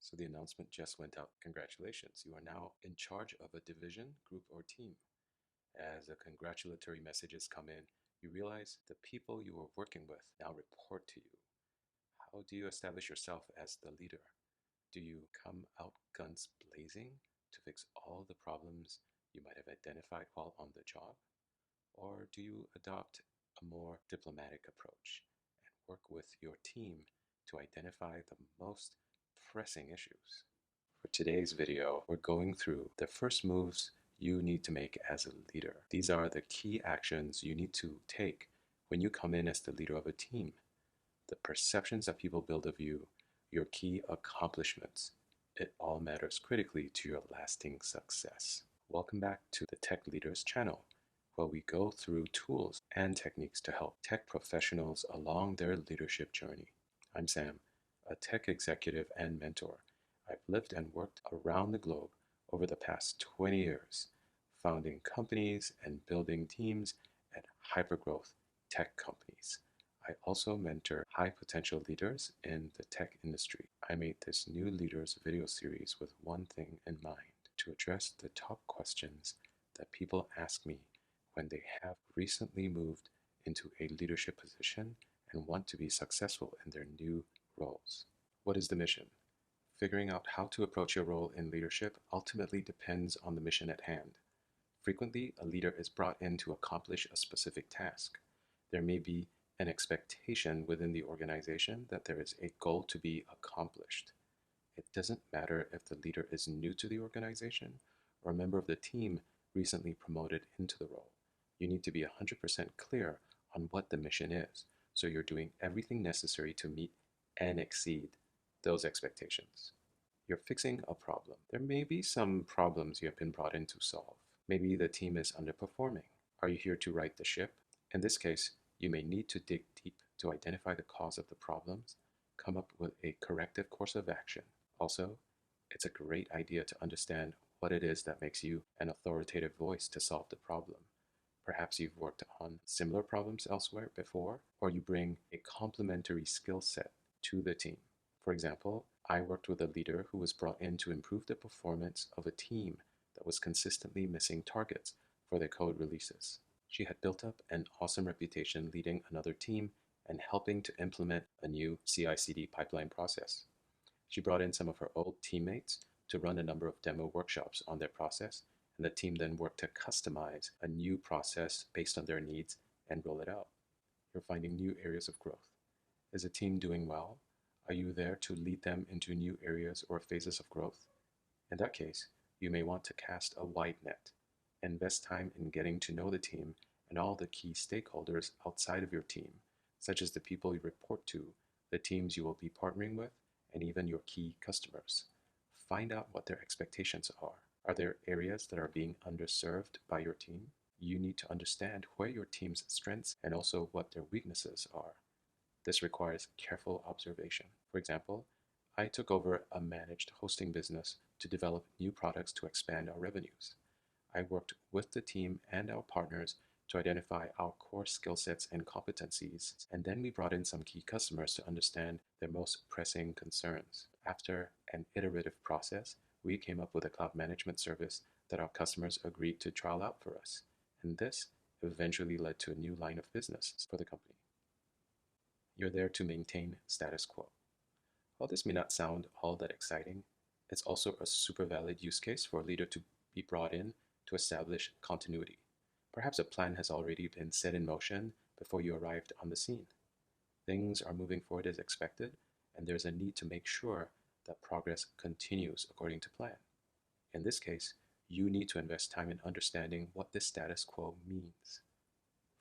So the announcement just went out. Congratulations, you are now in charge of a division, group, or team. As the congratulatory messages come in, you realize the people you are working with now report to you. How do you establish yourself as the leader? Do you come out guns blazing to fix all the problems you might have identified while on the job? Or do you adopt a more diplomatic approach and work with your team to identify the most pressing issues? For today's video, we're going through the first moves you need to make as a leader. These are the key actions you need to take when you come in as the leader of a team. The perceptions that people build of you, your key accomplishments, it all matters critically to your lasting success. Welcome back to the Tech Leaders channel, where we go through tools and techniques to help tech professionals along their leadership journey. I'm Sam, a tech executive and mentor. I've lived and worked around the globe over the past 20 years, founding companies and building teams at hypergrowth tech companies. I also mentor high potential leaders in the tech industry. I made this new leaders video series with one thing in mind: to address the top questions that people ask me when they have recently moved into a leadership position and want to be successful in their new roles. What is the mission? Figuring out how to approach your role in leadership ultimately depends on the mission at hand. Frequently, a leader is brought in to accomplish a specific task. There may be an expectation within the organization that there is a goal to be accomplished. It doesn't matter if the leader is new to the organization or a member of the team recently promoted into the role. You need to be 100% clear on what the mission is, so you're doing everything necessary to meet and exceed those expectations. You're fixing a problem. There may be some problems you have been brought in to solve. Maybe the team is underperforming. Are you here to right the ship? In this case, you may need to dig deep to identify the cause of the problems, come up with a corrective course of action. Also, it's a great idea to understand what it is that makes you an authoritative voice to solve the problem. Perhaps you've worked on similar problems elsewhere before, or you bring a complementary skill set to the team. For example, I worked with a leader who was brought in to improve the performance of a team that was consistently missing targets for their code releases. She had built up an awesome reputation leading another team and helping to implement a new CI/CD pipeline process. She brought in some of her old teammates to run a number of demo workshops on their process, and the team then worked to customize a new process based on their needs and roll it out. You're finding new areas of growth. Is the team doing well? Are you there to lead them into new areas or phases of growth? In that case, you may want to cast a wide net. Invest time in getting to know the team and all the key stakeholders outside of your team, such as the people you report to, the teams you will be partnering with, and even your key customers. Find out what their expectations are. Are there areas that are being underserved by your team? You need to understand where your team's strengths and also what their weaknesses are. This requires careful observation. For example, I took over a managed hosting business to develop new products to expand our revenues. I worked with the team and our partners to identify our core skill sets and competencies, and then we brought in some key customers to understand their most pressing concerns. After an iterative process, we came up with a cloud management service that our customers agreed to trial out for us, and this eventually led to a new line of business for the company. You're there to maintain status quo. While this may not sound all that exciting, it's also a super valid use case for a leader to be brought in to establish continuity. Perhaps a plan has already been set in motion before you arrived on the scene. Things are moving forward as expected, and there's a need to make sure that progress continues according to plan. In this case, you need to invest time in understanding what this status quo means.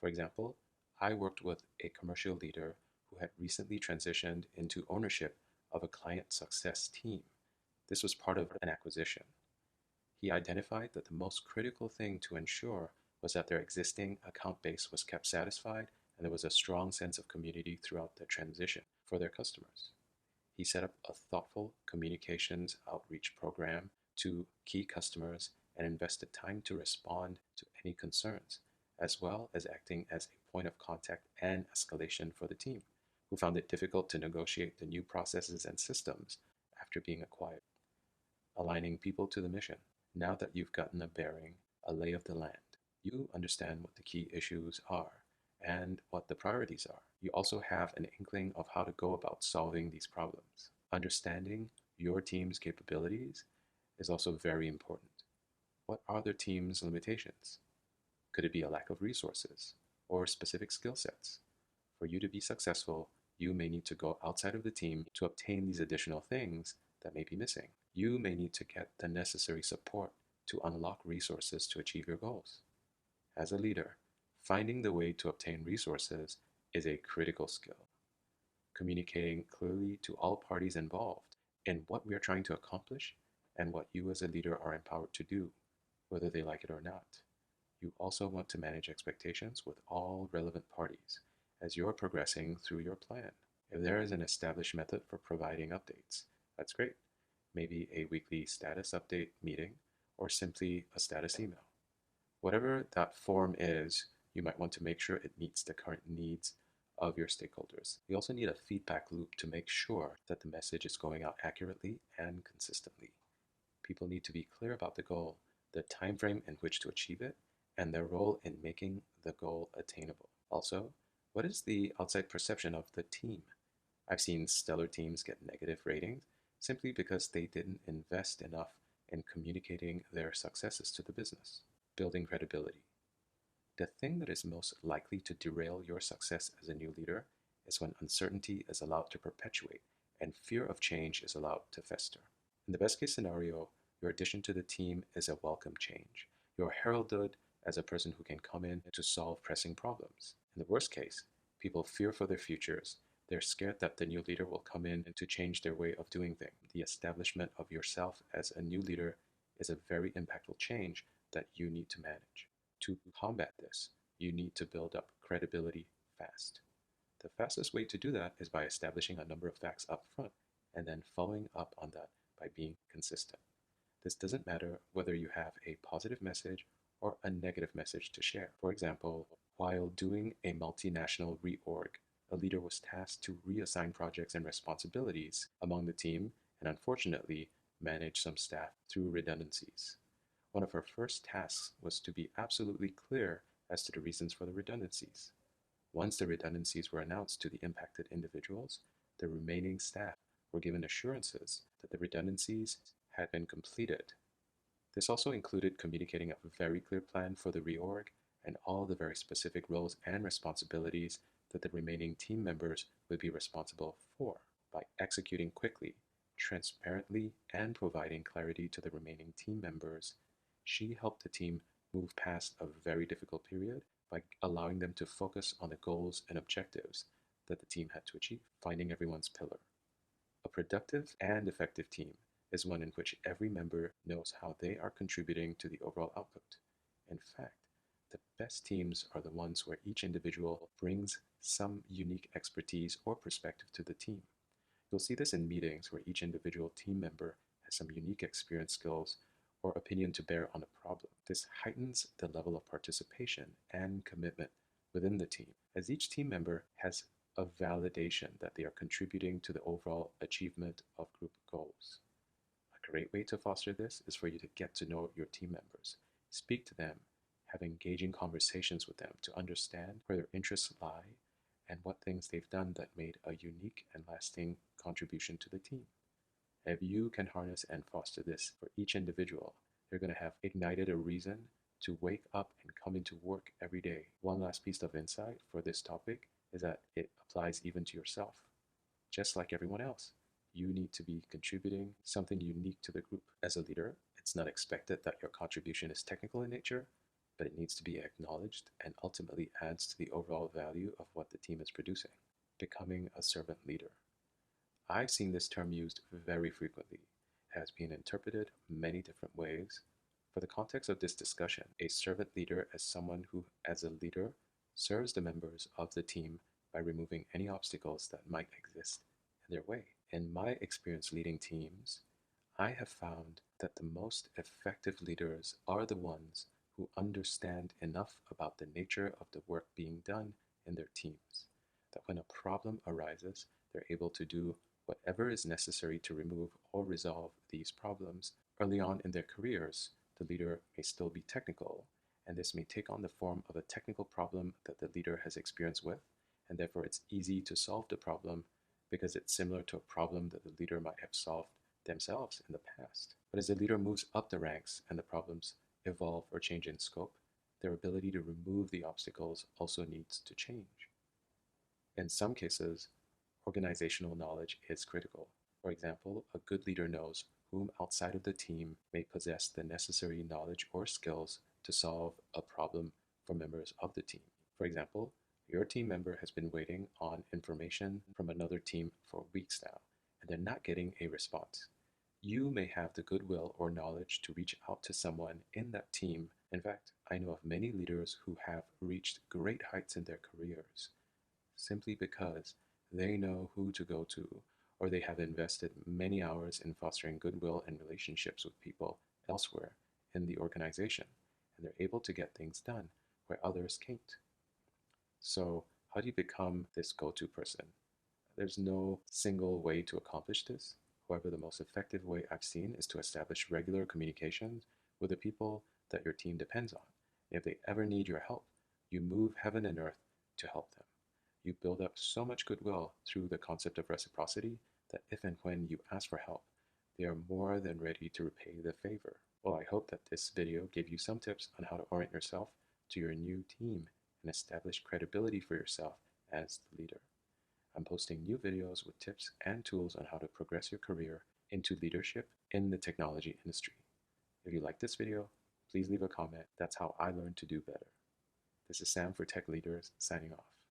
For example, I worked with a commercial leader who had recently transitioned into ownership of a client success team. This was part of an acquisition. He identified that the most critical thing to ensure was that their existing account base was kept satisfied and there was a strong sense of community throughout the transition for their customers. He set up a thoughtful communications outreach program to key customers and invested time to respond to any concerns, as well as acting as a point of contact and escalation for the team, who found it difficult to negotiate the new processes and systems after being acquired. Aligning people to the mission. Now that you've gotten a bearing, a lay of the land, you understand what the key issues are and what the priorities are. You also have an inkling of how to go about solving these problems. Understanding your team's capabilities is also very important. What are the team's limitations? Could it be a lack of resources or specific skill sets? For you to be successful, you may need to go outside of the team to obtain these additional things that may be missing. You may need to get the necessary support to unlock resources to achieve your goals. As a leader, finding the way to obtain resources is a critical skill. Communicating clearly to all parties involved in what we are trying to accomplish and what you as a leader are empowered to do, whether they like it or not. You also want to manage expectations with all relevant parties as you're progressing through your plan. If there is an established method for providing updates, that's great. Maybe a weekly status update meeting or simply a status email. Whatever that form is, you might want to make sure it meets the current needs of your stakeholders. We also need a feedback loop to make sure that the message is going out accurately and consistently. People need to be clear about the goal, the time frame in which to achieve it, and their role in making the goal attainable. Also, what is the outside perception of the team? I've seen stellar teams get negative ratings simply because they didn't invest enough in communicating their successes to the business. Building credibility. The thing that is most likely to derail your success as a new leader is when uncertainty is allowed to perpetuate and fear of change is allowed to fester. In the best case scenario, your addition to the team is a welcome change. You're heralded as a person who can come in to solve pressing problems. In the worst case, people fear for their futures. They're scared that the new leader will come in to change their way of doing things. The establishment of yourself as a new leader is a very impactful change that you need to manage. To combat this, you need to build up credibility fast. The fastest way to do that is by establishing a number of facts up front and then following up on that by being consistent. This doesn't matter whether you have a positive message or a negative message to share. For example, while doing a multinational reorg, a leader was tasked to reassign projects and responsibilities among the team and unfortunately manage some staff through redundancies. One of her first tasks was to be absolutely clear as to the reasons for the redundancies. Once the redundancies were announced to the impacted individuals, the remaining staff were given assurances that the redundancies had been completed. This also included communicating a very clear plan for the reorg and all the very specific roles and responsibilities that the remaining team members would be responsible for. By executing quickly, transparently, and providing clarity to the remaining team members, she helped the team move past a very difficult period by allowing them to focus on the goals and objectives that the team had to achieve, finding everyone's pillar. A productive and effective team is one in which every member knows how they are contributing to the overall output. In fact, the best teams are the ones where each individual brings some unique expertise or perspective to the team. You'll see this in meetings where each individual team member has some unique experience, skills, or opinion to bear on a problem. This heightens the level of participation and commitment within the team, as each team member has a validation that they are contributing to the overall achievement of group goals. A great way to foster this is for you to get to know your team members, speak to them, have engaging conversations with them to understand where their interests lie and what things they've done that made a unique and lasting contribution to the team. If you can harness and foster this for each individual, they're going to have ignited a reason to wake up and come into work every day. One last piece of insight for this topic is that it applies even to yourself. Just like everyone else, you need to be contributing something unique to the group. As a leader, it's not expected that your contribution is technical in nature, but it needs to be acknowledged and ultimately adds to the overall value of what the team is producing. Becoming a servant leader. I've seen this term used very frequently. It has been interpreted many different ways. For the context of this discussion, a servant leader is someone who, as a leader, serves the members of the team by removing any obstacles that might exist in their way. In my experience leading teams, I have found that the most effective leaders are the ones who understand enough about the nature of the work being done in their teams, that when a problem arises, they're able to do whatever is necessary to remove or resolve these problems. Early on in their careers, the leader may still be technical, and this may take on the form of a technical problem that the leader has experience with, and therefore it's easy to solve the problem because it's similar to a problem that the leader might have solved themselves in the past. But as the leader moves up the ranks and the problems evolve or change in scope, their ability to remove the obstacles also needs to change. In some cases, organizational knowledge is critical. For example, a good leader knows whom outside of the team may possess the necessary knowledge or skills to solve a problem for members of the team. For example, your team member has been waiting on information from another team for weeks now, and they're not getting a response. You may have the goodwill or knowledge to reach out to someone in that team. In fact, I know of many leaders who have reached great heights in their careers simply because they know who to go to, or they have invested many hours in fostering goodwill and relationships with people elsewhere in the organization, and they're able to get things done where others can't. So, how do you become this go to person? There's no single way to accomplish this. However, the most effective way I've seen is to establish regular communications with the people that your team depends on. If they ever need your help, you move heaven and earth to help them. You build up so much goodwill through the concept of reciprocity that if and when you ask for help, they are more than ready to repay the favor. Well, I hope that this video gave you some tips on how to orient yourself to your new team and establish credibility for yourself as the leader. I'm posting new videos with tips and tools on how to progress your career into leadership in the technology industry. If you like this video, please leave a comment. That's how I learn to do better. This is Sam for Tech Leaders, signing off.